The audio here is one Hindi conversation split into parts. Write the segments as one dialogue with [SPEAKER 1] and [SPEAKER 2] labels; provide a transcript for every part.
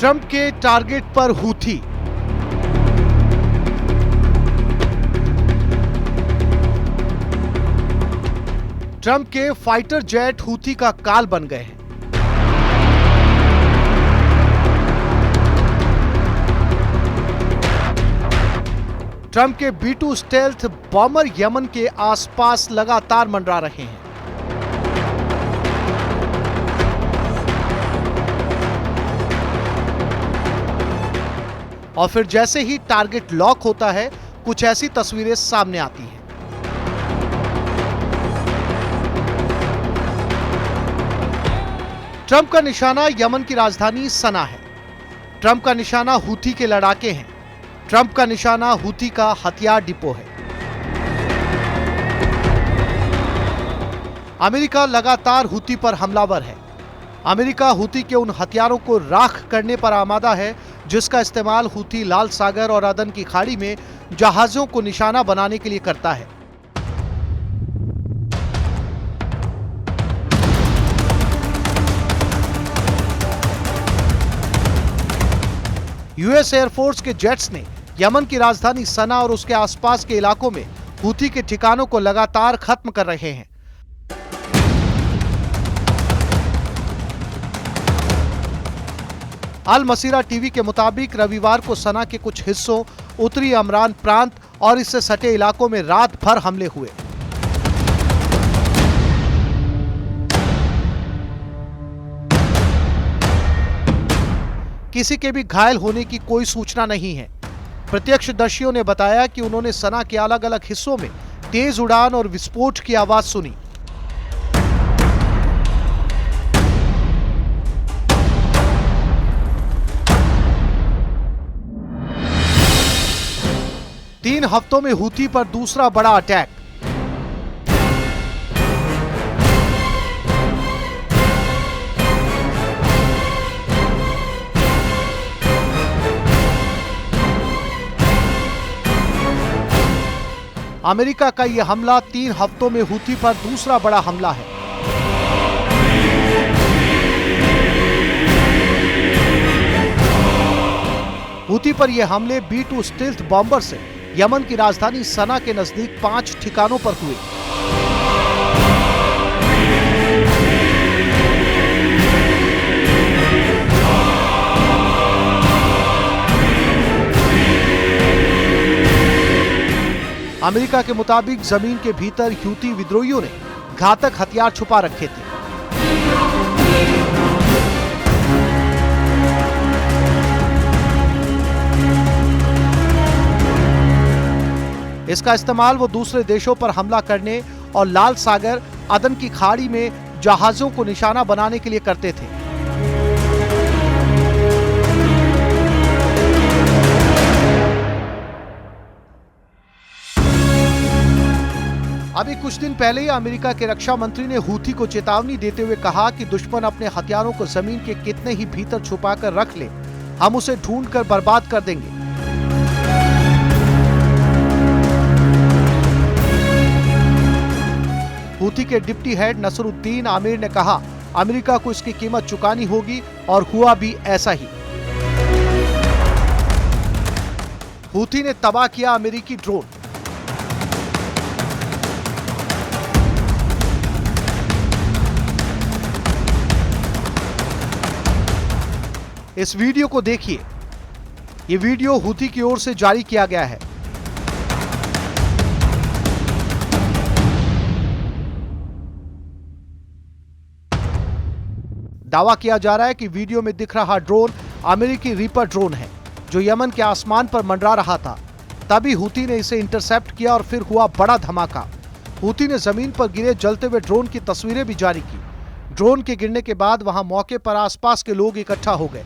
[SPEAKER 1] ट्रंप के टारगेट पर हूथी। ट्रंप के फाइटर जेट हूथी का काल बन गए हैं। ट्रंप के B-2 स्टेल्थ बॉम्बर यमन के आसपास लगातार मंडरा रहे हैं। और फिर जैसे ही टारगेट लॉक होता है, कुछ ऐसी तस्वीरें सामने आती हैं। ट्रंप का निशाना यमन की राजधानी सना है। ट्रंप का निशाना हूथी के लड़ाके हैं। ट्रंप का निशाना हूथी का हथियार डिपो है। अमेरिका लगातार हूथी पर हमलावर है। अमेरिका हूथी के उन हथियारों को राख करने पर आमादा है जिसका इस्तेमाल हूथी लाल सागर और अदन की खाड़ी में जहाजों को निशाना बनाने के लिए करता है। यूएस एयरफोर्स के जेट्स ने यमन की राजधानी सना और उसके आसपास के इलाकों में हूथी के ठिकानों को लगातार खत्म कर रहे हैं। अल मसीरा टीवी के मुताबिक रविवार को सना के कुछ हिस्सों, उत्तरी अमरान प्रांत और इससे सटे इलाकों में रात भर हमले हुए। किसी के भी घायल होने की कोई सूचना नहीं है। प्रत्यक्षदर्शियों ने बताया कि उन्होंने सना के अलग अलग हिस्सों में तेज उड़ान और विस्फोट की आवाज सुनी। तीन हफ्तों में हूथी पर दूसरा बड़ा अटैक। अमेरिका का यह हमला 3 हफ्तों में हूथी पर दूसरा बड़ा हमला है। हूथी पर यह हमले B-2 स्टेल्थ बॉम्बर से यमन की राजधानी सना के नजदीक 5 ठिकानों पर हुए। अमेरिका के मुताबिक जमीन के भीतर हूथी विद्रोहियों ने घातक हथियार छुपा रखे थे। इसका इस्तेमाल वो दूसरे देशों पर हमला करने और लाल सागर, अदन की खाड़ी में जहाजों को निशाना बनाने के लिए करते थे। अभी कुछ दिन पहले ही अमेरिका के रक्षा मंत्री ने हूथी को चेतावनी देते हुए कहा कि दुश्मन अपने हथियारों को जमीन के कितने ही भीतर छुपाकर रख ले, हम उसे ढूंढकर बर्बाद कर देंगे। हूथी के डिप्टी हेड नसरुद्दीन आमिर ने कहा, अमेरिका को इसकी कीमत चुकानी होगी और हुआ भी ऐसा ही। हूथी ने तबाह किया अमेरिकी ड्रोन। इस वीडियो को देखिए। ये वीडियो हूथी की ओर से जारी किया गया है। दावा किया जा रहा है कि वीडियो में दिख रहा ड्रोन अमेरिकी रीपर ड्रोन है जो यमन के आसमान पर मंडरा रहा था। तभी हूथी ने इसे इंटरसेप्ट किया और फिर हुआ बड़ा धमाका। हूथी ने जमीन पर गिरे जलते हुए ड्रोन की तस्वीरें भी जारी की। ड्रोन के गिरने के बाद वहां मौके पर आसपास के लोग इकट्ठा हो गए।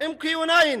[SPEAKER 2] MQ-9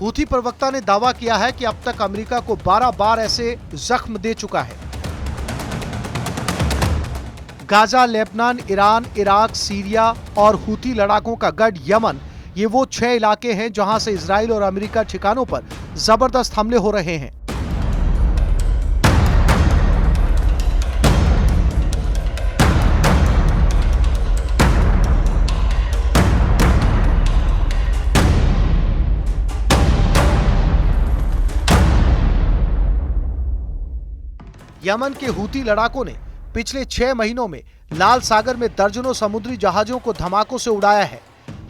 [SPEAKER 1] हूथी प्रवक्ता ने दावा किया है कि अब तक अमेरिका को 12 बार ऐसे जख्म दे चुका है। Gaza, Lebanon, Iran, Iraq, Syria और हूथी लड़ाकों का गढ़ यमन, ये वो 6 इलाके हैं जहां से इजराइल और अमेरिका ठिकानों पर जबरदस्त हमले हो रहे हैं। यमन के हूथी लड़ाकों ने पिछले 6 महीनों में लाल सागर में दर्जनों समुद्री जहाजों को धमाकों से उड़ाया है।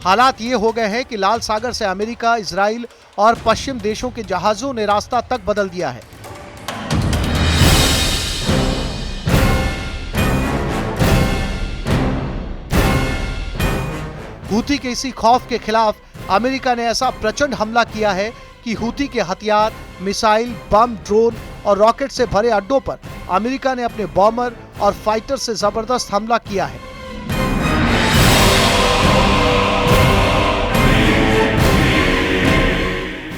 [SPEAKER 1] हालात ये हो गए हैं कि लाल सागर से अमेरिका, इजराइल और पश्चिम देशों के जहाजों ने रास्ता तक बदल दिया है। हूथी के इसी खौफ के खिलाफ अमेरिका ने ऐसा प्रचंड हमला किया है कि हूथी के हथियार, मिसाइल, बम, ड्रोन और रॉकेट से भरे अड्डों पर अमेरिका ने अपने बॉम्बर और फाइटर से जबरदस्त हमला किया है।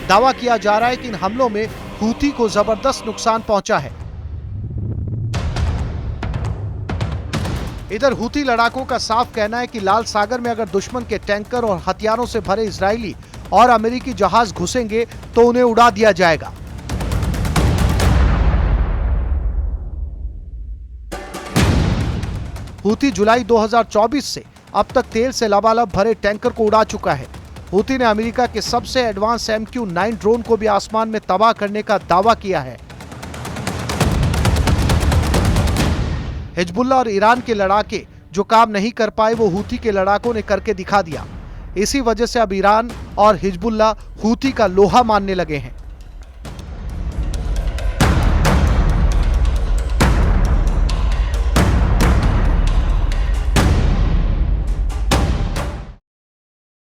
[SPEAKER 1] दावा किया जा रहा है कि इन हमलों में हूथी को जबरदस्त नुकसान पहुंचा है। इधर हूथी लड़ाकों का साफ कहना है कि लाल सागर में अगर दुश्मन के टैंकर और हथियारों से भरे इजरायली और अमेरिकी जहाज घुसेंगे तो उन्हें उड़ा दिया जाएगा। हूथी जुलाई 2024 से अब तक तेल से लबालब भरे टैंकर को उड़ा चुका है। हूथी ने अमेरिका के सबसे एडवांस MQ-9 ड्रोन को भी आसमान में तबाह करने का दावा किया है। हिजबुल्लाह और ईरान के लड़ाके जो काम नहीं कर पाए वो हूथी के लड़ाकों ने करके दिखा दिया। इसी वजह से अब ईरान और हिजबुल्लाह हूथी का लोहा मानने लगे हैं।